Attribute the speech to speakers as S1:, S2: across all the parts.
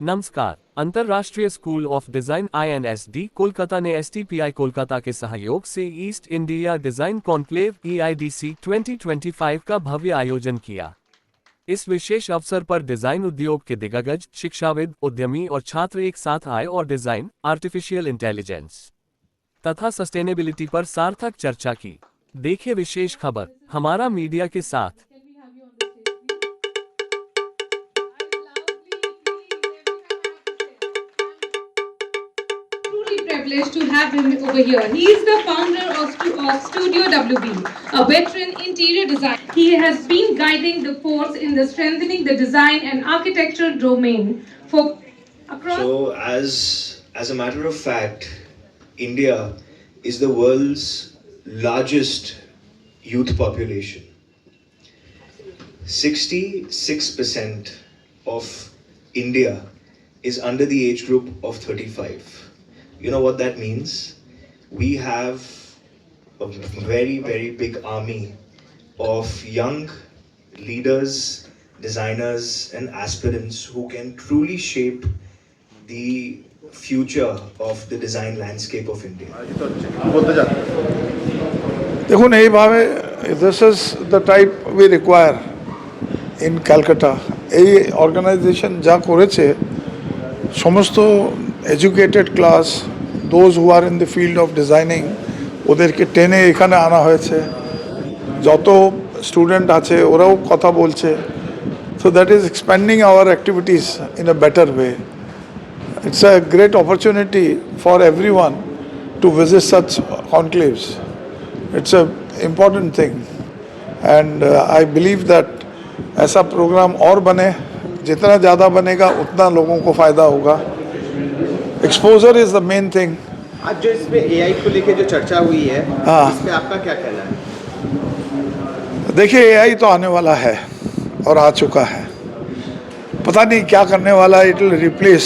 S1: नमस्कार। अंतर्राष्ट्रीय school of design INSD Kolkata ने STPI कोलकाता के सहयोग से east India design conclave EIDC 2025 का भव्य आयोजन किया। इस विशेष अवसर पर डिजाइन उद्योग के दिग्गज, शिक्षाविद, उद्यमी और छात्र एक साथ आए और डिजाइन, आर्टिफिशियल इंटेलिजेंस तथा सस्टेनेबिलिटी पर सार्थक चर्चा की। देखिए विशेष खबर हमारा मीडिया के साथ।
S2: Privileged to have him over here. He is the founder of Studio WB, a veteran interior designer. He has been guiding the force in the strengthening the design and architecture domain for across.
S3: So, as a matter of fact, India is the world's largest youth population. 66% of India is under the age group of 35. You know what that means? We have a very, very big army of young leaders, designers, and aspirants who can truly shape the future of the design landscape of India.
S4: देखो नहीं भावे, this is the type we require in Calcutta. এই organization যা করেছে সমস্ত educated class, those who are in the field of designing, ওদেরকে টেনে এখানে আনা হয়েছে। যত স্টুডেন্ট আছে ওরাও কথা বলছে। So that is expanding our activities in a better way. It's a great opportunity for everyone to visit such conclaves. It's a important thing and I believe that ऐसा प्रोग्राम और बने, जितना ज़्यादा बनेगा उतना लोगों को फ़ायदा होगा। Exposure is the main thing.
S5: आज जो इसमें AI को लेके जो चर्चा हुई है, इस पे आपका क्या कहना है?
S4: देखिए AI तो आने वाला है और आ चुका है, पता नहीं क्या करने वाला है। It will replace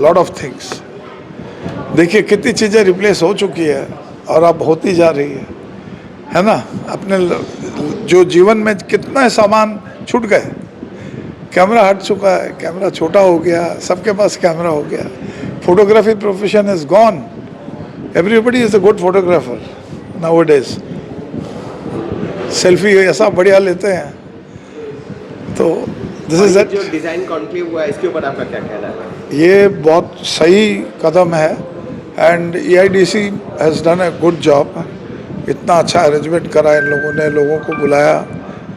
S4: lot of things. देखिए कितनी चीज़ें रिप्लेस हो चुकी है और अब होती जा रही है ना। अपने जो जीवन में कितना सामान छूट गए, कैमरा हट चुका है, कैमरा छोटा हो गया, सबके पास कैमरा हो गया। Photography profession is gone. Everybody is a good photographer nowadays. Selfie ऐसा बढ़िया लेते हैं। तो दिस इज
S5: जो डिजाइन कॉन्क्लेव हुआ है, इसके ऊपर आपका क्या कहना है?
S4: ये बहुत सही कदम है and EIDC has done a good job. इतना अच्छा अरेंजमेंट करा इन लोगों ने, लोगों को बुलाया,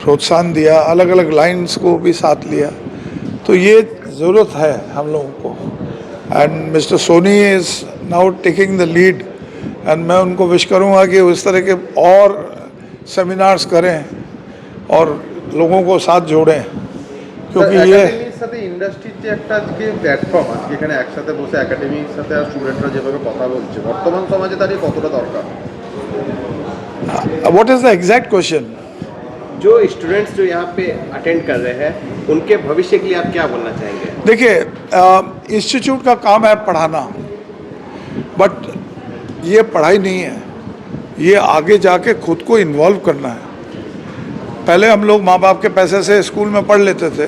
S4: प्रोत्साहन दिया, अलग अलग लाइंस को भी साथ लिया। तो ये ज़रूरत है हम लोगों को। And mister Soni is now taking the lead and मैं उनको विश करूँगा कि उस तरह के और सेमिनार्स करें और लोगों को साथ जोड़ें, क्योंकि ये
S6: সাথে ইন্ডাস্ট্রির যে একটা আজকে প্ল্যাটফর্ম আছে যেখানে একসাথে বসে একাডেমির সাথে আর স্টুডেন্টরা যেভাবে কথা বলছে, বর্তমান সমাজে দাঁড়িয়ে কতটা দরকার?
S4: What is the exact question?
S5: जो स्टूडेंट्स जो यहाँ पे अटेंड कर रहे हैं, उनके भविष्य के लिए आप क्या बोलना चाहेंगे?
S4: देखिए इंस्टीट्यूट का काम है पढ़ाना, बट ये पढ़ाई नहीं है, ये आगे जाके खुद को इन्वॉल्व करना है। पहले हम लोग माँ बाप के पैसे से स्कूल में पढ़ लेते थे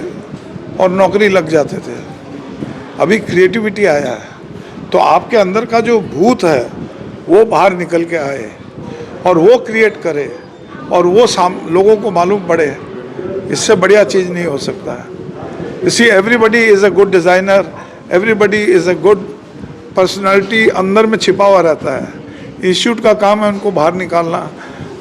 S4: और नौकरी लग जाते थे। अभी क्रिएटिविटी आया है, तो आपके अंदर का जो भूत है वो बाहर निकल के आए और वो क्रिएट करे और वो लोगों को मालूम पड़े। इससे बढ़िया चीज़ नहीं हो सकता है। इसी everybody is a good designer, everybody is a good personality अंदर में छिपा हुआ रहता है। इंस्टीट्यूट का काम है उनको बाहर निकालना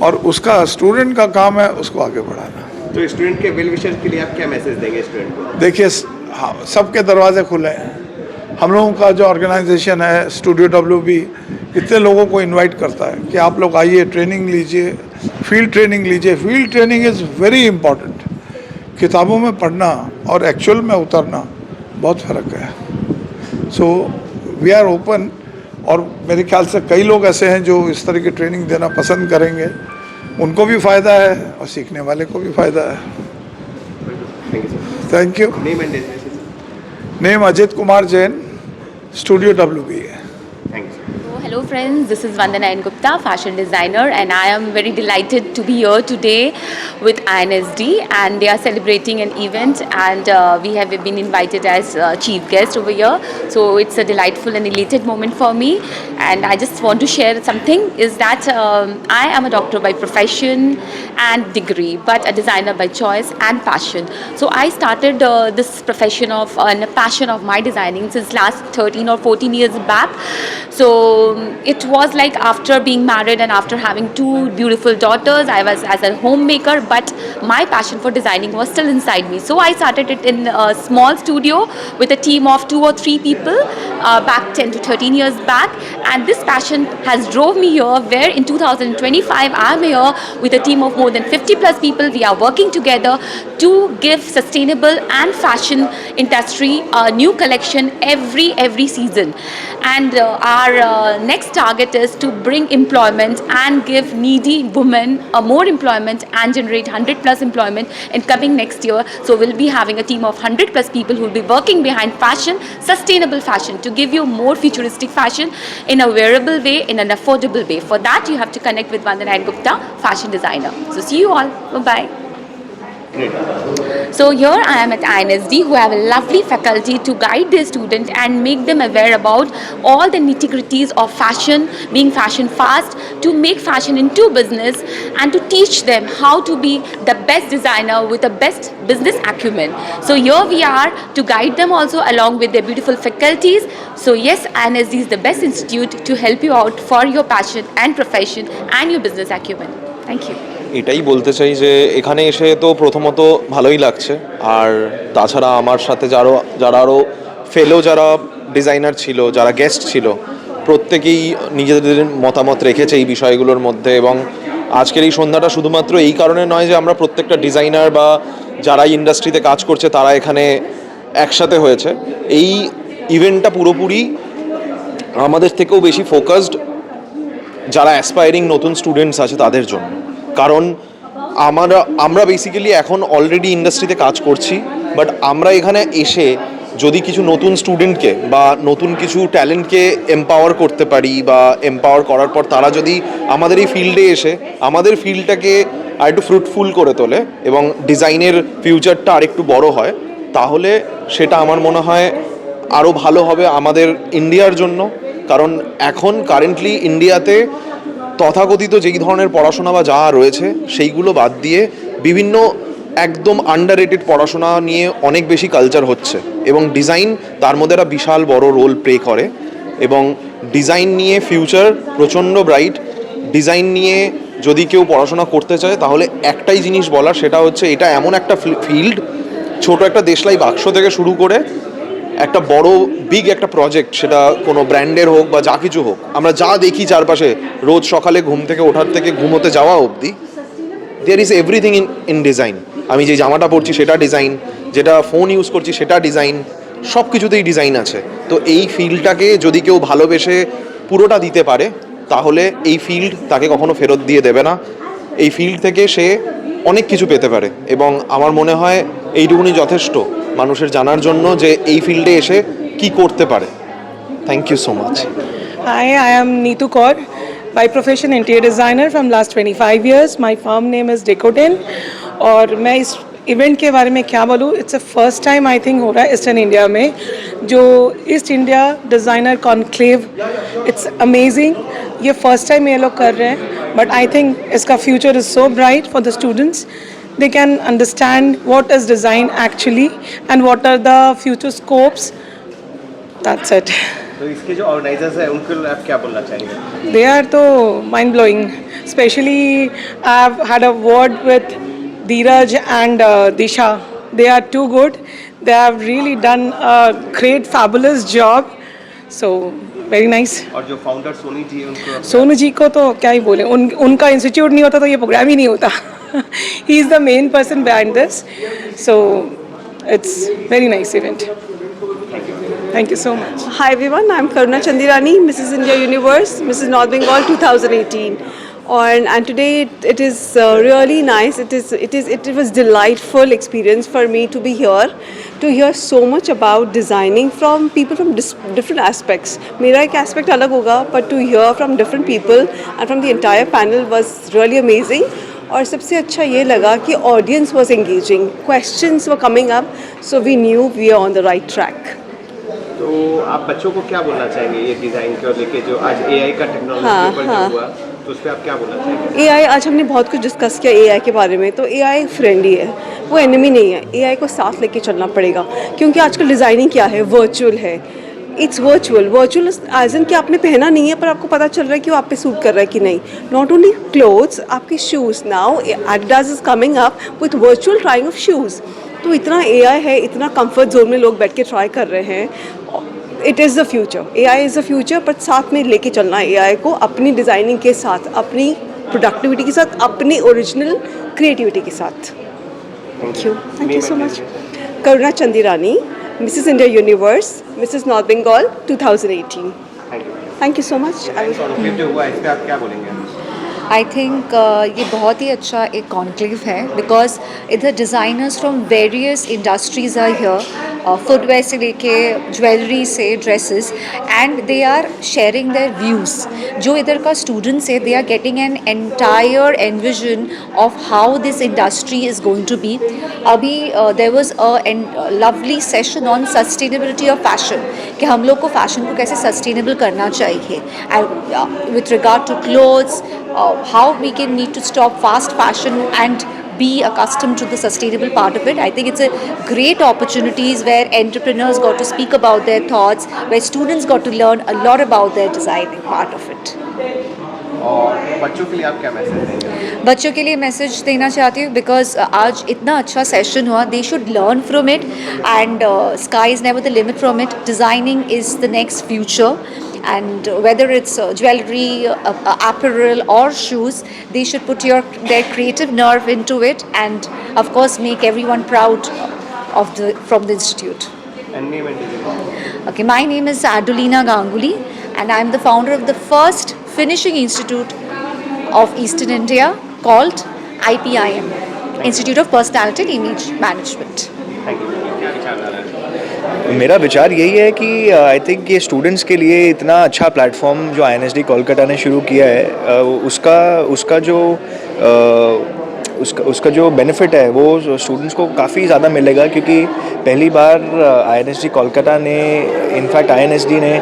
S4: और उसका स्टूडेंट का काम है उसको आगे बढ़ाना।
S5: तो स्टूडेंट के वेल विशर्स के लिए आप क्या मैसेज देंगे स्टूडेंट को?
S4: देखिए हाँ, सबके दरवाजे खुले हैं। हम लोगों का जो ऑर्गेनाइजेशन है स्टूडियो WB इतने लोगों को इनवाइट करता है कि आप लोग आइए, ट्रेनिंग लीजिए, फील्ड ट्रेनिंग लीजिए। Field training is very important. किताबों में पढ़ना और एक्चुअल में उतरना बहुत फ़र्क है। सो वी आर ओपन और मेरे ख्याल से कई लोग ऐसे हैं जो इस तरह की ट्रेनिंग देना पसंद करेंगे। उनको भी फ़ायदा है और सीखने वाले को भी फ़ायदा है। Thank you. Name Ajit Kumar Jain, studio WB है।
S5: Thank you.
S7: Hello friends, this is Vandana N. Gupta, fashion designer, and I am very delighted to be here today with INSD, and they are celebrating an event, and we have been invited as chief guest over here. So it's a delightful and elated moment for me, and I just want to share something is that I am a doctor by profession and degree, but a designer by choice and passion. So I started this profession of and passion of my designing since last 13 or 14 years back. So it was like after being married and after having two beautiful daughters, I was as a homemaker, but my passion for designing was still inside me. So I started it in a small studio with a team of 2 or 3 people back 10 to 13 years back, and this passion has drove me here, where in 2025 I am here with a team of more than 50 plus people. We are working together to give sustainable and fashion industry a new collection every season, and our next target is to bring employment and give needy women more employment and generate 100 plus employment in coming next year. So we'll be having a team of 100 plus people who will be working behind fashion, sustainable fashion, to give you more futuristic fashion in a wearable way, in an affordable way. For that you have to connect with Vandana N. Gupta, fashion designer. So see you all. Bye-bye. So here I am at INSD, who have a lovely faculty to guide their students and make them aware about all the nitty-gritties of fashion, being fashion fast, to make fashion into business, and to teach them how to be the best designer with the best business acumen. So here we are to guide them also along with their beautiful faculties. So yes, INSD is the best institute to help you out for your passion and profession and your business acumen. Thank you.
S8: এটাই বলতে চাই যে এখানে এসে তো প্রথমত ভালোই লাগছে, আর তাছাড়া আমার সাথে যারা আরও ফেলো যারা ডিজাইনার ছিল, যারা গেস্ট ছিল, প্রত্যেকেই নিজেদের মতামত রেখেছে এই বিষয়গুলোর মধ্যে। এবং আজকের এই সন্ধ্যাটা শুধুমাত্র এই কারণে নয় যে আমরা প্রত্যেকটা ডিজাইনার বা যারা ইন্ডাস্ট্রিতে কাজ করছে তারা এখানে একসাথে হয়েছে। এই ইভেন্টটা পুরোপুরি আমাদের থেকেও বেশি ফোকাসড যারা অ্যাসপায়ারিং নতুন স্টুডেন্টস আছে তাদের জন্য। কারণ আমরা বেসিক্যালি এখন অলরেডি ইন্ডাস্ট্রিতে কাজ করছি, বাট আমরা এখানে এসে যদি কিছু নতুন স্টুডেন্টকে বা নতুন কিছু ট্যালেন্টকে এম্পাওয়ার করতে পারি, বা এম্পাওয়ার করার পর তারা যদি আমাদের এই ফিল্ডে এসে আমাদের ফিল্ডটাকে আর একটু ফ্রুটফুল করে তোলে এবং ডিজাইনের ফিউচারটা আর একটু বড় হয়, তাহলে সেটা আমার মনে হয় আরও ভালো হবে আমাদের ইন্ডিয়ার জন্য। কারণ এখন কারেন্টলি ইন্ডিয়াতে তথাকথিত যেই ধরনের পড়াশোনা বা যা রয়েছে সেইগুলো বাদ দিয়ে বিভিন্ন একদম আন্ডাররেটেড পড়াশোনা নিয়ে অনেক বেশি কালচার হচ্ছে, এবং ডিজাইন তার মধ্যে একটা বিশাল বড় রোল প্লে করে। এবং ডিজাইন নিয়ে ফিউচার প্রচণ্ড ব্রাইট। ডিজাইন নিয়ে যদি কেউ পড়াশোনা করতে চায় তাহলে একটাই জিনিস বলার, সেটা হচ্ছে এটা এমন একটা ফিল্ড, ছোট একটা দেশলাই বাক্স থেকে শুরু করে একটা বড় বিগ একটা প্রজেক্ট, সেটা কোনো ব্র্যান্ডের হোক বা যা কিছু হোক, আমরা যা দেখি চারপাশে রোজ সকালে ঘুম থেকে ওঠার থেকে ঘুমোতে যাওয়া অবধি, there is everything in design. আমি যে জামাটা পরছি সেটা ডিজাইন, যেটা ফোন ইউজ করছি সেটা ডিজাইন, সব কিছুতেই ডিজাইন আছে। তো এই ফিল্ডটাকে যদি কেউ ভালোবেসে পুরোটা দিতে পারে তাহলে এই ফিল্ড তাকে কখনো ফেরত দিয়ে দেবে না। এই ফিল্ড থেকে সে অনেক কিছু পেতে পারে, এবং আমার মনে হয় এইটুকুনি যথেষ্ট মানুষের জানার জন্য যে এই ফিল্ডে এসে কি করতে পারে। Thank you so much.
S9: Hi, I am Neetu Kaur, by profession interior designer from last 25 years. My firm name is Decoden, और मैं इस इवेंट के बारे में क्या बोलूँ, it's a first time I think हो रहा है ईस्टर्न इंडिया में, जो east India designer conclave, it's amazing. ये फर्स्ट टाइम ये लोग कर रहे हैं, बट आई थिंक इसका future is so bright for the students. They can understand what is design actually and what are the future scopes. That's it.
S5: तो इसके जो ऑर्गेनाइजर्स हैं उनको आप क्या बोलना चाहेंगे?
S9: They are so mind blowing. Especially I've had a word with Dheeraj and Disha. They are too good. They have really done a great fabulous job. So very nice.
S5: और जो फाउंडर सोनी जी उनको
S9: सोनू जी को तो क्या ही बोले, उनका इंस्टीट्यूट नहीं होता तो ये प्रोग्राम ही नहीं होता। He is the main person behind this. So it's very nice event. Thank you so much.
S10: Hi everyone, I'm Karuna Chandirani, Mrs. India Universe, Mrs. North Bengal 2018. And today it is really nice. It was delightful experience for me to be here to hear so much about designing from people from different aspects. मेरा एक aspect अलग होगा, but to hear from different people and from the entire panel was really amazing. और सबसे अच्छा ये लगा कि audience was engaging, questions were coming up, so we knew we are on the right track.
S5: तो आप बच्चों को क्या बोलना चाहेंगे ये डिज़ाइन को लेके, जो आज एआई का टेक्नोलॉजी
S10: हाँ,
S5: पर
S10: हाँ।
S5: जो हुआ, तो उस पर आप क्या बोलना चाहेंगे?
S10: AI आज हमने बहुत कुछ डिस्कस किया AI के बारे में, तो AI फ्रेंडली है, वो एनिमी नहीं है। AI को साथ लेके चलना पड़ेगा, क्योंकि आजकल डिज़ाइनिंग क्या है, वर्चुअल है। इट्स वर्चुअल एज इन कि आपने पहना नहीं है, पर आपको पता चल रहा है कि वो आप पे सूट कर रहा है कि नहीं। नॉट ओनली क्लोथ्स, आपके shoes, now Adidas is coming up with virtual trying of shoes. तो इतना AI है, इतना कंफर्ट जोन में लोग बैठ के ट्राई कर रहे हैं। It is the future, AI is the future, but साथ में लेके चलना है AI को अपनी डिज़ाइनिंग के साथ, अपनी प्रोडक्टिविटी के साथ, अपनी ओरिजिनल क्रिएटिविटी के साथ। Thank you so much. Karuna Chandirani, Mrs. India Universe, Mrs. North Bengal 2018. Thank you so much.
S5: जो हुआ इस पे आप क्या बोलेंगे?
S11: आई थिंक ये बहुत ही अच्छा एक कॉन्क्लेव है, बिकॉज इधर designers from various industries are here, footwear से लेके ज्वेलरी से dresses, and they are sharing their views. जो इधर का स्टूडेंट्स है, they are getting an entire envision of how this industry is going to be. अभी there was a lovely session on sustainability of fashion, कि हम लोग को fashion को कैसे सस्टेनेबल करना चाहिए, and with regard to clothes, how we can need to stop fast fashion and be accustomed to the sustainable part of it. I think it's a great opportunities where entrepreneurs got to speak about their thoughts, where students got to learn a lot about their designing part of it.
S5: और बच्चों के लिए आप क्या message देंगे?
S11: बच्चों के लिए मैसेज देना चाहती हूँ, बिकॉज आज इतना अच्छा सेशन हुआ, they should learn from it, and sky is never the limit from it. Designing is the next future, and whether it's jewelry, apparel or shoes, they should put their creative nerve into it, and of course make everyone proud from the institute.
S5: And name and design.
S11: Okay, my name is Adolina Ganguly, and I'm the founder of the first finishing institute of Eastern India called IPIM, Institute of Personality and Image Management.
S5: Thank you. क्या विचार आ रहा है?
S12: मेरा विचार यही है कि I think ये स्टूडेंट्स के लिए इतना अच्छा प्लेटफॉर्म जो INSD कोलकाता ने शुरू किया है, उसका जो बेनिफिट है वो स्टूडेंट्स को काफ़ी ज़्यादा मिलेगा, क्योंकि पहली बार INSD कोलकाता ने, इनफैक्ट INSD ने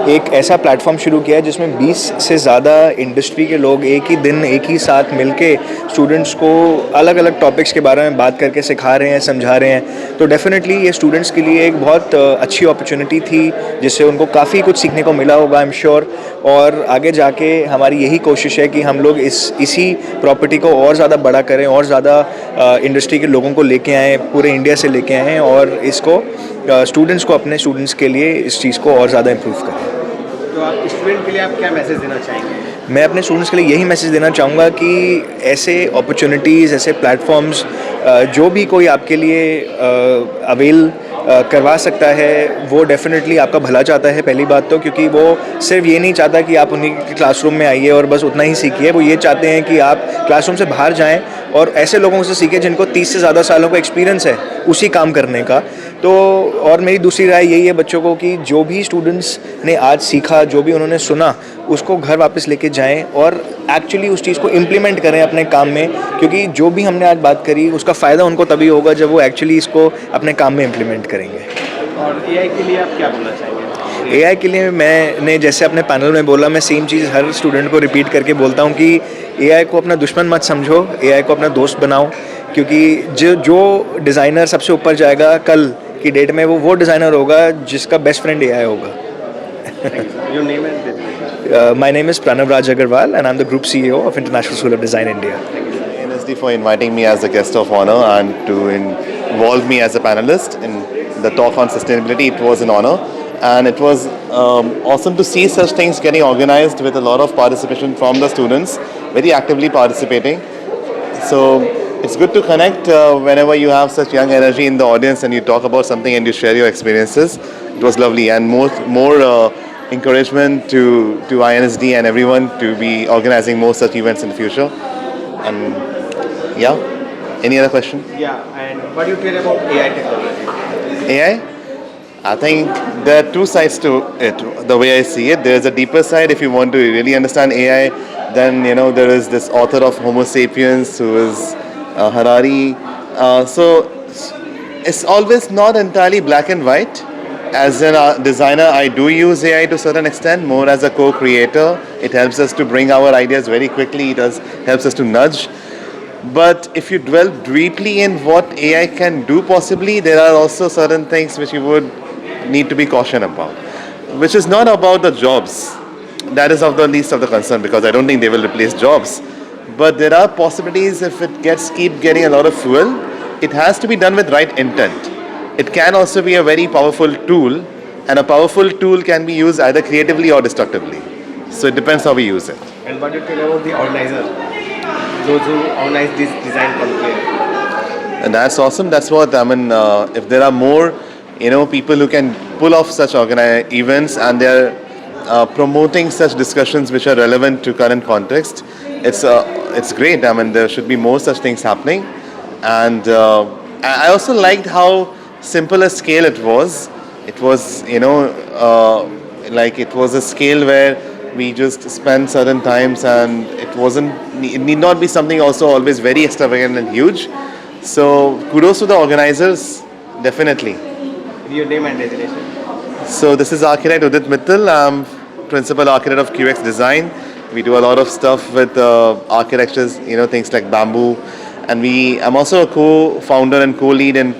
S12: एक ऐसा प्लेटफॉर्म शुरू किया है जिसमें 20 से ज़्यादा इंडस्ट्री के लोग एक ही दिन एक ही साथ मिलके स्टूडेंट्स को अलग अलग टॉपिक्स के बारे में बात करके सिखा रहे हैं, समझा रहे हैं। तो डेफिनेटली ये स्टूडेंट्स के लिए एक बहुत अच्छी अपॉर्चुनिटी थी, जिससे उनको काफ़ी कुछ सीखने को मिला होगा, आई एम श्योर। और आगे जाके हमारी यही कोशिश है कि हम लोग इसी प्रॉपर्टी को और ज़्यादा बड़ा करें, और ज़्यादा इंडस्ट्री के लोगों को लेके आएँ, पूरे इंडिया से लेके आएँ, और इसको स्टूडेंट्स को, अपने स्टूडेंट्स के लिए इस चीज़ को और ज़्यादा इम्प्रूव करें।
S5: तो आप स्टूडेंट के लिए आप क्या मैसेज देना चाहेंगे?
S12: मैं अपने स्टूडेंट्स के लिए यही मैसेज देना चाहूँगा कि ऐसे अपॉर्चुनिटीज़, ऐसे प्लेटफॉर्म्स जो भी कोई आपके लिए अवेल करवा सकता है, वो डेफिनेटली आपका भला चाहता है, पहली बात तो, क्योंकि वो सिर्फ ये नहीं चाहता कि आप उन्हीं के क्लासरूम में आइए और बस उतना ही सीखिए। वो ये चाहते हैं कि आप क्लासरूम से बाहर जाएं और ऐसे लोगों से सीखें जिनको 30 से ज़्यादा सालों का एक्सपीरियंस है उसी काम करने का। तो और मेरी दूसरी राय यही है बच्चों को कि जो भी स्टूडेंट्स ने आज सीखा, जो भी उन्होंने सुना, उसको घर वापस लेके जाएं और एक्चुअली उस चीज़ को इम्प्लीमेंट करें अपने काम में, क्योंकि जो भी हमने आज बात करी उसका फ़ायदा उनको तभी होगा जब वो एक्चुअली इसको अपने काम में इम्प्लीमेंट करेंगे।
S5: और AI के लिए आप क्या बोलना चाहेंगे?
S12: AI के लिए मैंने जैसे अपने पैनल में बोला, मैं सेम चीज़ हर स्टूडेंट को रिपीट करके बोलता हूँ कि AI को अपना दुश्मन मत समझो, AI को अपना दोस्त बनाओ, क्योंकि जो डिज़ाइनर सबसे ऊपर जाएगा कल की डेट में, वो डिज़ाइनर होगा जिसका बेस्ट फ्रेंड AI होगा।
S5: Your name and designation.
S12: My name is Pranav Raj Agarwal and I'm the Group CEO of International School of Design India.
S13: INSD for inviting me as a guest of honor and to involve me as a panelist in the talk on sustainability. It was an honor, and it was awesome to see such things getting organized with a lot of participation from the students, very actively participating. So it's good to connect whenever you have such young energy in the audience and you talk about something and you share your experiences. It was lovely, and more encouragement to INSD and everyone to be organizing more such events in the future. And yeah, any other question?
S5: Yeah, and what do you feel about AI technology?
S13: AI? I think there are two sides to it, the way I see it. There's a deeper side. If you want to really understand AI, then there is this author of Homo sapiens who is Harari. So it's always not entirely black and white. As a designer, I do use AI to a certain extent, more as a co-creator. It helps us to bring our ideas very quickly. It helps us to nudge. But if you dwell deeply in what AI can do possibly, there are also certain things which you would need to be cautious about, which is not about the jobs. That is of the least of the concern, because I don't think they will replace jobs. But there are possibilities if it keep getting a lot of fuel. It has to be done with right intent. It can also be a very powerful tool, and a powerful tool can be used either creatively or destructively. So it depends how we use it.
S5: And what do you tell about the organizer, those who organize this design conclave?
S13: And that's awesome. That's what I mean. If there are more, people who can pull off such events, and they're promoting such discussions which are relevant to current context, it's great. I mean, there should be more such things happening. And I also liked how simple a scale it was. It was, like it was a scale where we just spent certain times, and it need not be something also always very extravagant and huge. So kudos to the organizers, definitely.
S5: Your name and designation?
S13: So this is architect Udit Mittal. I'm principal architect of QX Design. We do a lot of stuff with architectures, things like bamboo. And I'm also a co-founder and co-lead in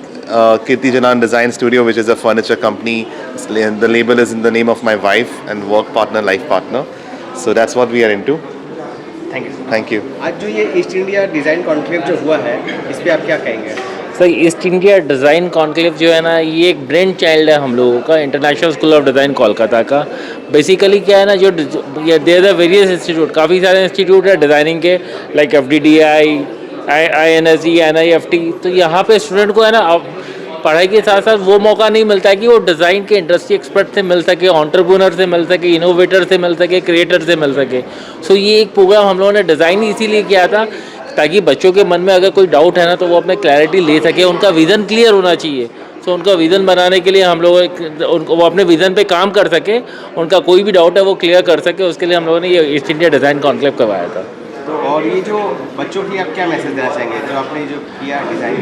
S13: Kirti Janan Design Studio, which is a furniture company. The label is in the name of my wife and work partner, life partner. So that's what we are into.
S5: Thank you.
S13: Thank you.
S5: आज जो ये east India design conclave जो हुआ है, इस पे आप क्या कहेंगे?
S14: Sir, east India design conclave जो है ना, ये एक ब्रेन चाइल्ड है हम लोगों का, international school of design Kolkata का। बेसिकली क्या है ना, जो देयर आर वेरियस इंस्टीट्यूट, काफ़ी सारे इंस्टीट्यूट है डिज़ाइनिंग के, लाइक FDDI, INSD, NIFT। तो यहाँ पे स्टूडेंट को है ना, पढ़ाई के साथ साथ वो मौका नहीं मिलता है कि वो डिज़ाइन के इंडस्ट्री एक्सपर्ट से मिल सके, एंटरप्रेन्योर से मिल सके, इनोवेटर से मिल सके, क्रिएटर से मिल सके। सो ये एक प्रोग्राम हम लोगों ने डिज़ाइन इसीलिए किया था ताकि बच्चों के मन में अगर कोई डाउट है ना, तो वो अपने क्लैरिटी ले सके, उनका विज़न क्लियर होना चाहिए। सो उनका विज़न बनाने के लिए हम लोग वो अपने विज़न पे काम कर सके, उनका कोई भी डाउट है वो क्लियर कर सके, उसके लिए हम लोगों ने ये ईस्ट इंडिया डिज़ाइन कॉन्क्लेव करवाया था।
S5: तो और ये जो बच्चों की आप क्या मैसेज देना चाहेंगे जो आपने जो किया डिज़ाइन?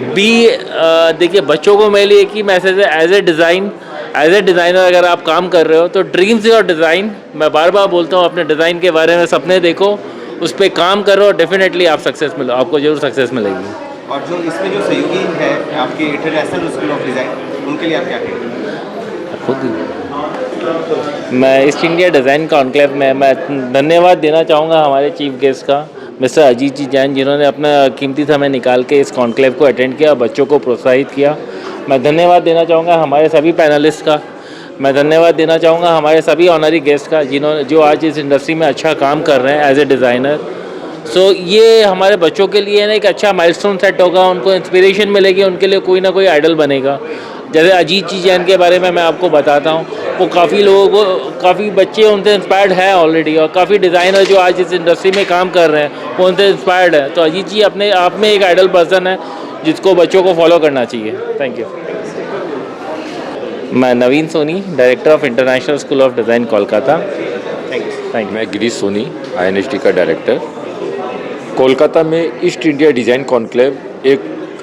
S14: देखिए, बच्चों को मेरे लिए एक ही मैसेज है, एज ए डिज़ाइनर अगर आप काम कर रहे हो तो ड्रीम्स योर डिज़ाइन। मैं बार बार बोलता हूँ, अपने डिज़ाइन के बारे में सपने देखो, उस पर काम करो, डेफिनेटली आपको जरूर सक्सेस मिलेगी।
S5: और जो इसमें जो सहयोगी है आपके इंटरनेशनल स्कूल ऑफ डिज़ाइन, उनके लिए आप क्या कहेंगे?
S14: खुद मैं ईस्ट इंडिया डिज़ाइन कॉन्क्लेव में मैं धन्यवाद देना चाहूँगा हमारे चीफ गेस्ट का, मिस्टर अजीत जी जैन, जिन्होंने अपना कीमती समय निकाल के इस कॉन्क्लेव को अटेंड किया, बच्चों को प्रोत्साहित किया। मैं धन्यवाद देना चाहूँगा हमारे सभी पैनलिस्ट का। मैं धन्यवाद देना चाहूँगा हमारे सभी ऑनरी गेस्ट का, जो आज इस इंडस्ट्री में अच्छा काम कर रहे हैं एज ए डिज़ाइनर। सो ये हमारे बच्चों के लिए ना एक अच्छा माइलस्टोन सेट होगा, उनको इंस्पिरेशन मिलेगी, उनके लिए कोई ना कोई आइडल बनेगा। जैसे अजीत जी जैन के बारे में मैं आपको बताता हूँ, वो काफ़ी लोगों को, काफ़ी बच्चे उनसे इंस्पायर्ड है ऑलरेडी, और काफ़ी डिज़ाइनर जो आज इस इंडस्ट्री में काम कर रहे हैं वो उनसे इंस्पायर्ड है। तो अजीत जी अपने आप में एक आइडल पर्सन है जिसको बच्चों को फॉलो करना चाहिए। Thank you. मैं Naveen Soni, director of international school of design Kolkata. Thank you.
S15: मैं गिरीश सोनी, INSD का डायरेक्टर। कोलकाता में east India design conclave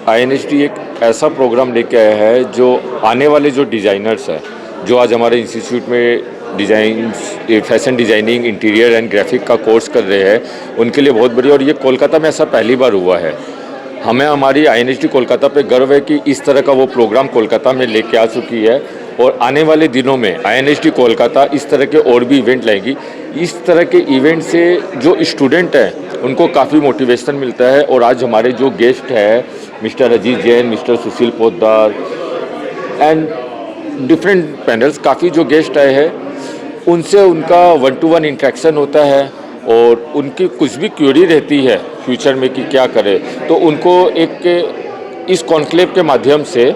S15: INSD एक ऐसा प्रोग्राम लेके आया है जो आने वाले जो डिज़ाइनर्स हैं, जो आज हमारे इंस्टीट्यूट में design, fashion designing, interior and graphic का कोर्स कर रहे हैं, उनके लिए बहुत बढ़िया। और ये कोलकाता में ऐसा पहली बार हुआ है। हमें हमारी INSD कोलकाता पे गर्व है कि इस तरह का वो प्रोग्राम कोलकाता में लेके आ चुकी है, और आने वाले दिनों में INSD कोलकाता इस तरह के और भी इवेंट लाएगी। इस तरह के इवेंट से जो स्टूडेंट हैं उनको काफ़ी मोटिवेशन मिलता है। और आज हमारे जो गेस्ट हैं, mister Ajit Jain, mister Sushil Poddar and different panels, काफ़ी जो गेस्ट आए हैं, उनसे उनका 1-to-1 इंटरेक्शन होता है, और उनकी कुछ भी क्यूरी रहती है फ्यूचर में कि क्या करें, तो उनको एक इस कॉन्क्लेव के माध्यम से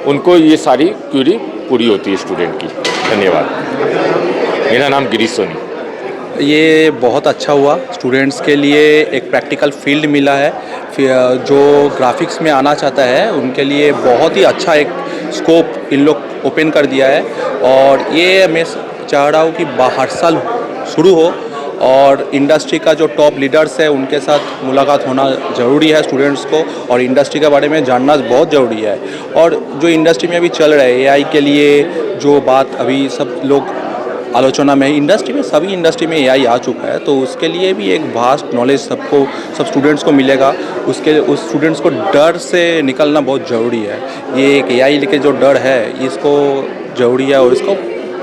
S15: उनको ये सारी क्यूरी पूरी होती है स्टूडेंट की। धन्यवाद। मेरा नाम गिरीश सोनी।
S16: ये बहुत अच्छा हुआ, स्टूडेंट्स के लिए एक प्रैक्टिकल फील्ड मिला है। फिर जो ग्राफिक्स में आना चाहता है उनके लिए बहुत ही अच्छा एक स्कोप इन लोग ओपन कर दिया है और ये मैं चाह रहा हूँ कि हर साल शुरू हो और इंडस्ट्री का जो टॉप लीडर्स है उनके साथ मुलाकात होना ज़रूरी है स्टूडेंट्स को, और इंडस्ट्री के बारे में जानना बहुत ज़रूरी है। और जो इंडस्ट्री में अभी चल रहा है एआई के लिए जो बात अभी सब लोग आलोचना में, इंडस्ट्री में सभी इंडस्ट्री में एआई आ चुका है, तो उसके लिए भी एक वास्ट नॉलेज सब स्टूडेंट्स को मिलेगा। उस स्टूडेंट्स को डर से निकलना बहुत ज़रूरी है। ये एक एआई लेके जो डर है इसको ज़रूरी है, और इसको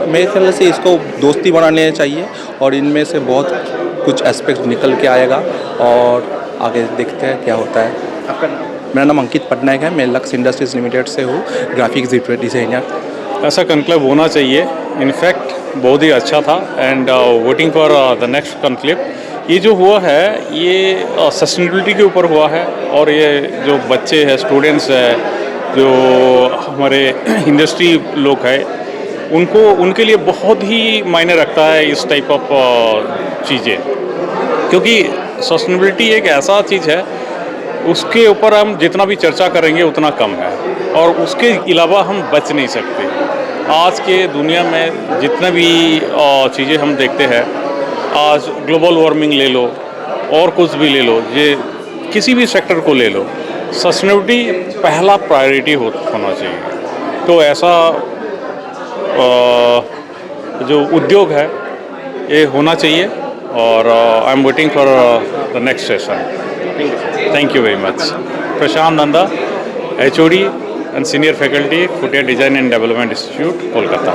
S16: मेरे ख्याल से इसको दोस्ती बनाने चाहिए और इनमें से बहुत कुछ एस्पेक्ट निकल के आएगा और आगे देखते हैं क्या होता है।
S5: आपका नाम?
S16: मेरा नाम अंकित पटनायक है, मैं लक्स इंडस्ट्रीज लिमिटेड से हूँ, ग्राफिक्स डिज़ाइनर।
S17: ऐसा कॉन्क्लेव होना चाहिए, इनफैक्ट बहुत ही अच्छा था and waiting for the next conclave. ये जो हुआ है ये सस्टेनेबिलिटी के ऊपर हुआ है, और ये जो बच्चे हैं, स्टूडेंट्स हैं, जो हमारे इंडस्ट्री लोग हैं, उनके लिए बहुत ही मायने रखता है इस टाइप ऑफ चीज़ें, क्योंकि सस्टेनेबिलिटी एक ऐसा चीज़ है उसके ऊपर हम जितना भी चर्चा करेंगे उतना कम है, और उसके अलावा हम बच नहीं सकते। आज के दुनिया में जितना भी चीज़ें हम देखते हैं, आज ग्लोबल वार्मिंग ले लो और कुछ भी ले लो, ये किसी भी सेक्टर को ले लो, सस्टेनेबिलिटी पहला प्रायोरिटी होना चाहिए। तो ऐसा जो उद्योग है ये होना चाहिए, और I am waiting for the next session. Thank you very much. Prashant Nanda, HOD and Senior Faculty, Footwear Design and Development Institute, Kolkata।